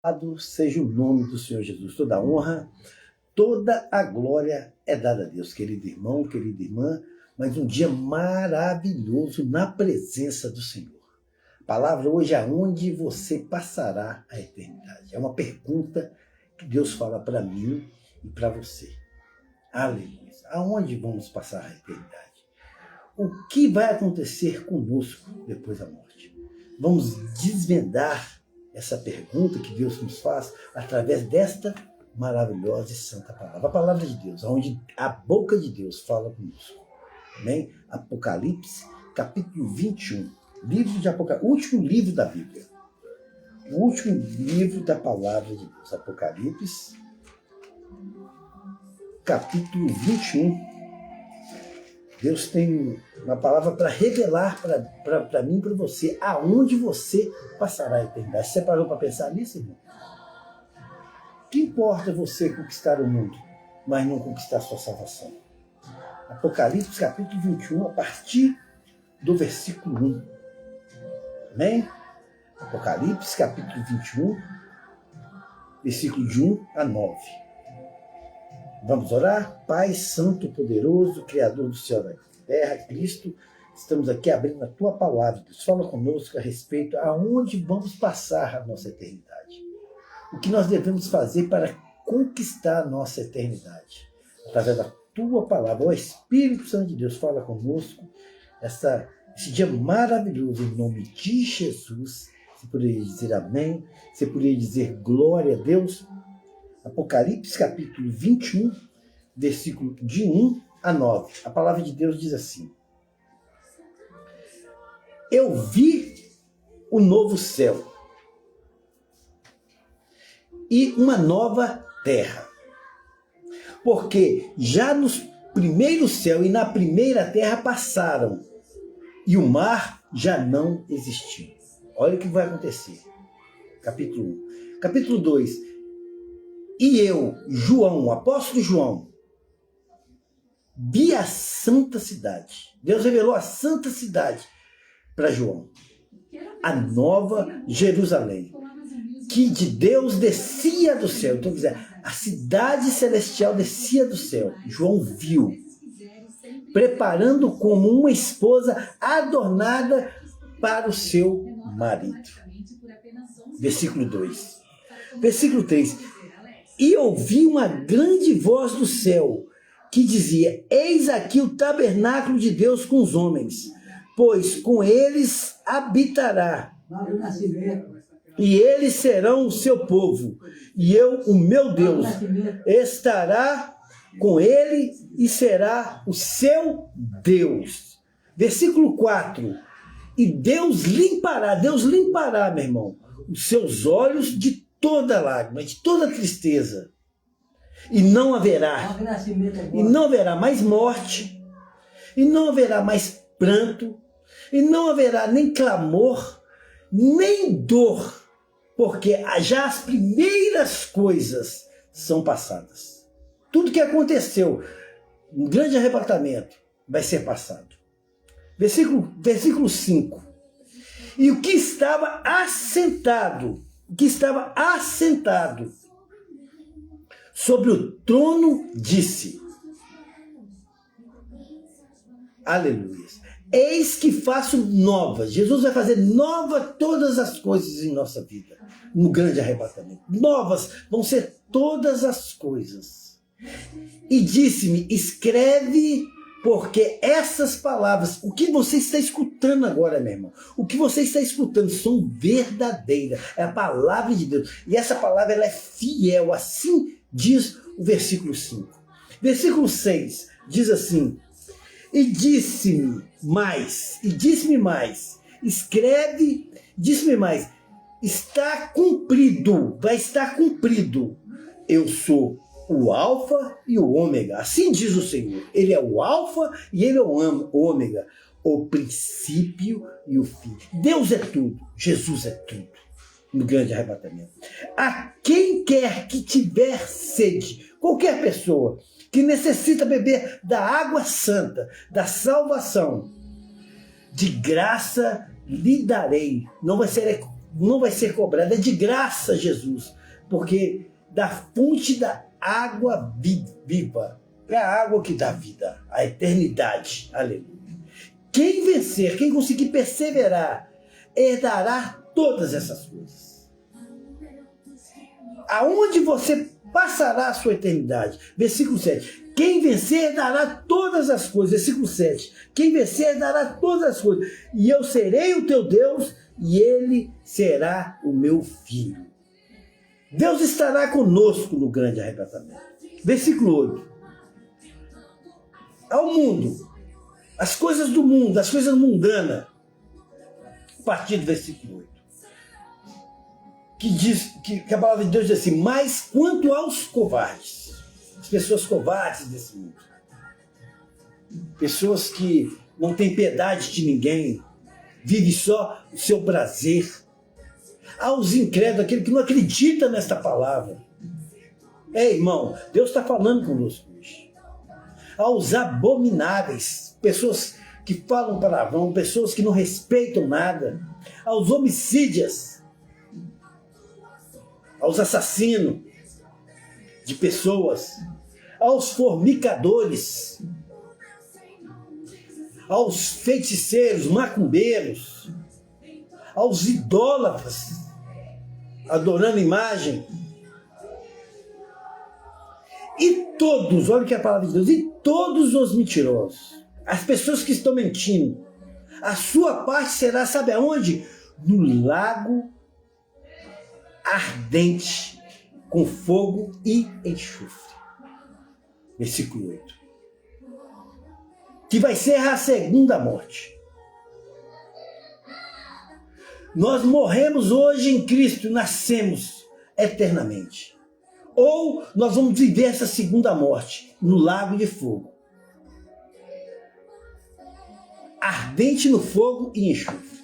Louvado seja o nome do Senhor Jesus. Toda a honra, toda a glória é dada a Deus. Querido irmão, querida irmã, mais um dia maravilhoso na presença do Senhor. A palavra hoje é aonde você passará a eternidade. É uma pergunta que Deus fala para mim e para você. Aleluia. Aonde vamos passar a eternidade? O que vai acontecer conosco depois da morte? Vamos desvendar essa pergunta que Deus nos faz através desta maravilhosa e santa palavra. A palavra de Deus, onde a boca de Deus fala conosco. Amém? Apocalipse, capítulo 21. Livro de Apocalipse, último livro da Bíblia. O último livro da palavra de Deus. Apocalipse, capítulo 21. Deus tem uma palavra para revelar para mim e para você aonde você passará a eternidade. Você parou para pensar nisso, irmão? O que importa você conquistar o mundo, mas não conquistar a sua salvação? Apocalipse, capítulo 21, a partir do versículo 1. Amém? Apocalipse, capítulo 21, versículo de 1 a 9. Vamos orar? Pai Santo, Poderoso, Criador do céu e da terra, Cristo, estamos aqui abrindo a Tua palavra. Deus, fala conosco a respeito aonde vamos passar a nossa eternidade. O que nós devemos fazer para conquistar a nossa eternidade. Através da Tua palavra. O Espírito Santo de Deus fala conosco esse dia maravilhoso em nome de Jesus. Você poderia dizer amém? Você poderia dizer glória a Deus? Apocalipse, capítulo 21, versículo de 1 a 9. A palavra de Deus diz assim: Eu vi o novo céu e uma nova terra, porque já nos primeiros céu e na primeira terra passaram, e o mar já não existiu. Olha o que vai acontecer. Capítulo 1. Capítulo 2. E eu, João, o apóstolo João, vi a santa cidade. Deus revelou a santa cidade para João. A nova Jerusalém, que de Deus descia do céu. Então, quer dizer, a cidade celestial descia do céu. João viu, preparando como uma esposa adornada para o seu marido. Versículo 2. Versículo 3. E ouvi uma grande voz do céu, que dizia: Eis aqui o tabernáculo de Deus com os homens, pois com eles habitará. E eles serão o seu povo, e eu, o meu Deus, estará com ele e será o seu Deus. Versículo 4. E Deus limpará, meu irmão, os seus olhos de toda lágrima, de toda tristeza. E não haverá mais morte, e não haverá mais pranto, e não haverá nem clamor, nem dor, porque já as primeiras coisas são passadas. Tudo que aconteceu, um grande arrebatamento, vai ser passado. Versículo 5. E o que estava assentado sobre o trono disse: Aleluia. Eis que faço novas. Jesus vai fazer nova todas as coisas em nossa vida, no grande arrebatamento. Novas vão ser todas as coisas. E disse-me: escreve, porque essas palavras, o que você está escutando agora, meu irmão, o que você está escutando são verdadeiras. É a palavra de Deus. E essa palavra ela é fiel. Assim diz o versículo 5. Versículo 6 diz assim: E disse-me mais, escreve, disse-me mais, está cumprido, vai estar cumprido. Eu sou o alfa e o ômega, assim diz o Senhor. Ele é o alfa e ele é o ômega, o princípio e o fim. Deus é tudo, Jesus é tudo, no grande arrebatamento. A quem quer que tiver sede, qualquer pessoa que necessita beber da água santa, da salvação, de graça lhe darei. Não vai ser não vai ser cobrado, é de graça, Jesus, porque da fonte da água viva, é a água que dá vida, a eternidade, aleluia. Quem vencer, quem conseguir perseverar, herdará todas essas coisas. Aonde você passará a sua eternidade? Versículo 7. Quem vencer dará todas as coisas. Versículo 7. Quem vencer dará todas as coisas. E eu serei o teu Deus e ele será o meu filho. Deus estará conosco no grande arrebatamento. Versículo 8. Ao mundo, as coisas do mundo, as coisas mundanas. A partir do versículo 8. Que diz que a palavra de Deus diz assim: mas quanto aos covardes, as pessoas covardes desse mundo, pessoas que não têm piedade de ninguém, vivem só o seu prazer, aos incrédulos, aquele que não acredita nesta palavra. Irmão, Deus está falando conosco hoje. Aos abomináveis, pessoas que falam palavrão, pessoas que não respeitam nada, aos homicídios, aos assassinos de pessoas, aos fornicadores, aos feiticeiros, macumbeiros, aos idólatras, adorando imagem. E todos, olha o que é a palavra de Deus, e todos os mentirosos, as pessoas que estão mentindo, a sua parte será, sabe aonde? No lago ardente, com fogo e enxofre. Versículo 8. Que vai ser a segunda morte. Nós morremos hoje em Cristo e nascemos eternamente. Ou nós vamos viver essa segunda morte no lago de fogo. Ardente no fogo e enxofre.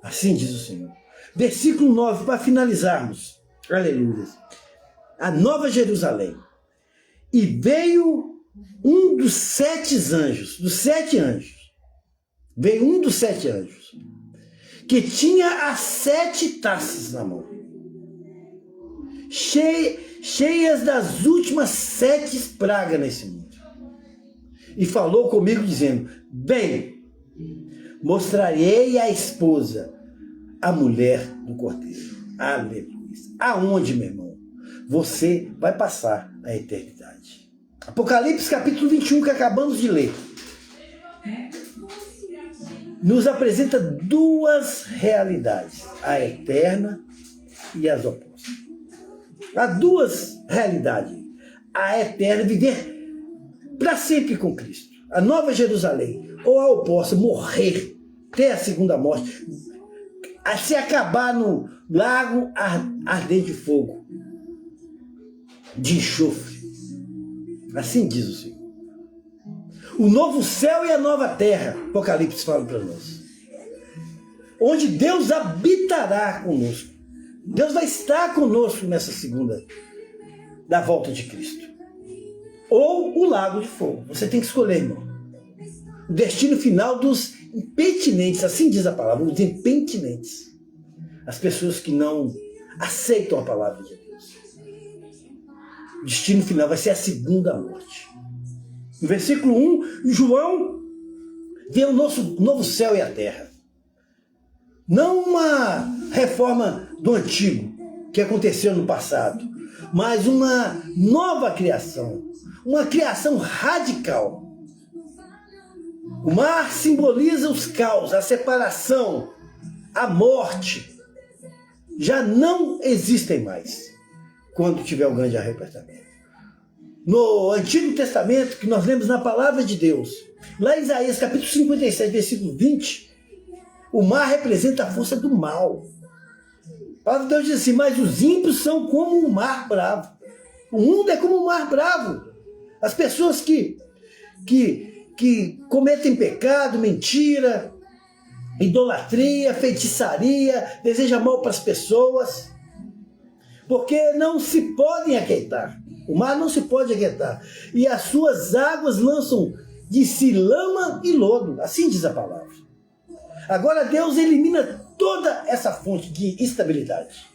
Assim diz o Senhor. Versículo 9, para finalizarmos. Aleluia. A Nova Jerusalém. E veio um dos 7 anjos, veio um dos 7 anjos, que tinha as 7 taças na mão, cheias das últimas 7 pragas nesse mundo. E falou comigo dizendo: bem, mostrarei a esposa, a mulher do Cordeiro. Aleluia. Aonde, meu irmão, você vai passar a eternidade? Apocalipse capítulo 21, que acabamos de ler, nos apresenta 2 realidades, a eterna e as opostas. Há 2 realidades. A eterna, viver para sempre com Cristo. A Nova Jerusalém. Ou a oposta, morrer, ter a segunda morte, a se acabar no lago ardente de fogo, de enxofre. Assim diz o Senhor. O novo céu e a nova terra, Apocalipse fala para nós, onde Deus habitará conosco. Deus vai estar conosco nessa segunda da volta de Cristo. Ou o lago de fogo. Você tem que escolher, irmão. O destino final dos impenitentes, assim diz a palavra, os impenitentes. As pessoas que não aceitam a palavra de Deus. O destino final vai ser a segunda morte. No versículo 1, João vê o novo céu e a terra. Não uma reforma do antigo, que aconteceu no passado, mas uma nova criação. Uma criação radical. O mar simboliza os caos, a separação, a morte. Já não existem mais quando tiver o grande arrebatamento. No Antigo Testamento, que nós lemos na palavra de Deus, lá em Isaías capítulo 57, versículo 20, o mar representa a força do mal. A palavra de Deus diz assim: mas os ímpios são como um mar bravo. O mundo é como um mar bravo. As pessoas que cometem pecado, mentira, idolatria, feitiçaria, desejam mal para as pessoas, porque não se podem aquietar. O mar não se pode aquietar. E as suas águas lançam de si lama e lodo. Assim diz a palavra. Agora Deus elimina toda essa fonte de estabilidade.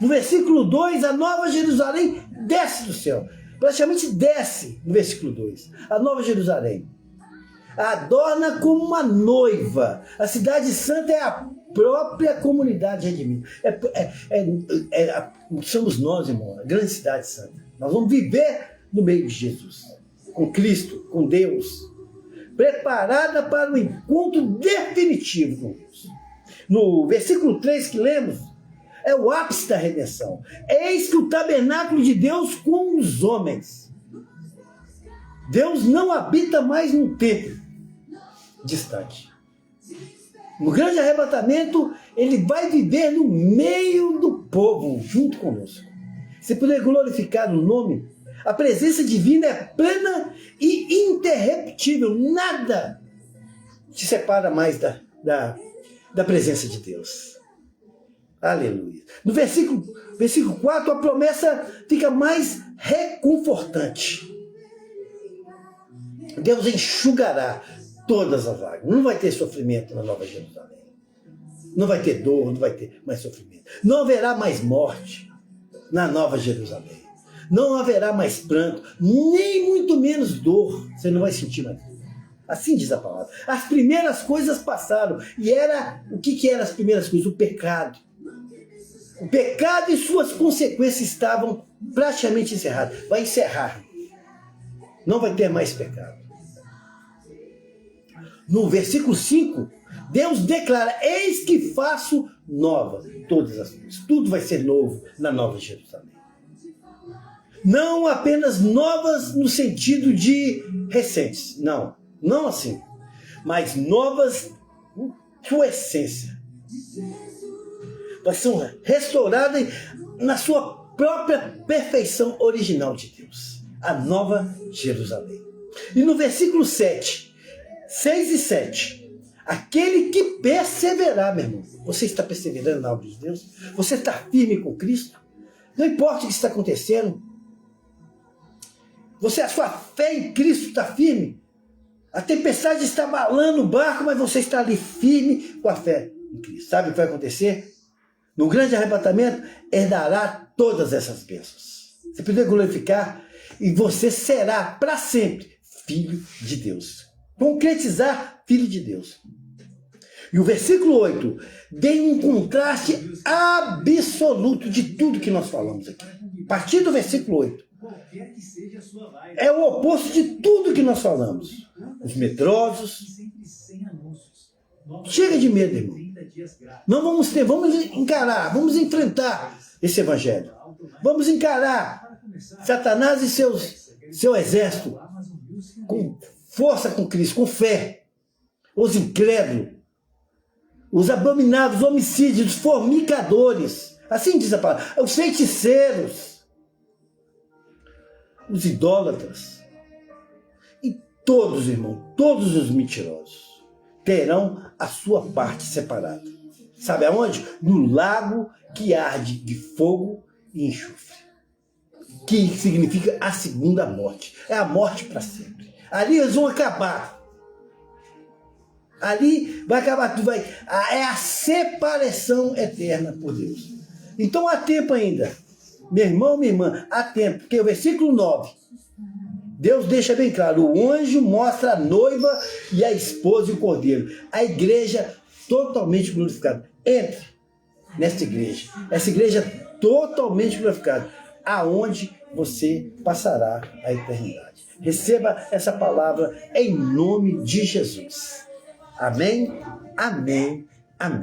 No versículo 2, a Nova Jerusalém desce do céu. Praticamente desce no versículo 2. A Nova Jerusalém adorna como uma noiva. A cidade santa é a própria comunidade redimida. Somos nós, irmão, a grande cidade santa. Nós vamos viver no meio de Jesus, com Cristo, com Deus, preparada para o encontro definitivo com Deus. No versículo 3 que lemos, é o ápice da redenção. Eis que o tabernáculo de Deus com os homens. Deus não habita mais num templo distante. No grande arrebatamento, ele vai viver no meio do povo, junto conosco. Se poder glorificar o nome, a presença divina é plena e interruptível. Nada te separa mais da presença de Deus. Aleluia. No versículo 4, a promessa fica mais reconfortante. Deus enxugará todas as lágrimas. Não vai ter sofrimento na Nova Jerusalém. Não vai ter dor, não vai ter mais sofrimento. Não haverá mais morte na Nova Jerusalém. Não haverá mais pranto, nem muito menos dor. Você não vai sentir mais dor. Assim diz a palavra. As primeiras coisas passaram. E o que eram as primeiras coisas? O pecado. O pecado e suas consequências estavam praticamente encerradas. Vai encerrar. Não vai ter mais pecado. No versículo 5, Deus declara: eis que faço nova todas as coisas. Tudo vai ser novo na Nova Jerusalém. Não apenas novas no sentido de recentes. Não, não assim. Mas novas em sua essência. Vai ser restaurada na sua própria perfeição original de Deus. A Nova Jerusalém. E no versículo 6 e 7, aquele que perseverar, meu irmão. Você está perseverando na obra de Deus? Você está firme com Cristo? Não importa o que está acontecendo. A sua fé em Cristo está firme. A tempestade está abalando o barco, mas você está ali firme com a fé em Cristo. Sabe o que vai acontecer? No grande arrebatamento, herdará todas essas bênçãos. Você precisa glorificar e você será para sempre filho de Deus. Concretizar filho de Deus. E o versículo 8 tem um contraste absoluto de tudo que nós falamos aqui. A partir do versículo 8. É o oposto de tudo que nós falamos. Os medrosos. Chega de medo, irmão. Não vamos encarar, vamos enfrentar esse evangelho. Vamos encarar Satanás e seu exército com força com Cristo, com fé. Os incrédulos, os abomináveis, os homicídios, os fornicadores. Assim diz a palavra. Os feiticeiros, os idólatras. E todos, irmão, todos os mentirosos terão a sua parte separada. Sabe aonde? No lago que arde de fogo e enxofre. Que significa a segunda morte. É a morte para sempre. Ali eles vão acabar. Ali vai acabar tudo. É a separação eterna por Deus. Então há tempo ainda. Meu irmão, minha irmã, há tempo. Porque o versículo 9, Deus deixa bem claro. O anjo mostra a noiva e a esposa e o cordeiro. A igreja totalmente glorificada. Entre nesta igreja. Essa igreja totalmente glorificada. Aonde você passará a eternidade. Receba essa palavra em nome de Jesus. Amém, amém, amém.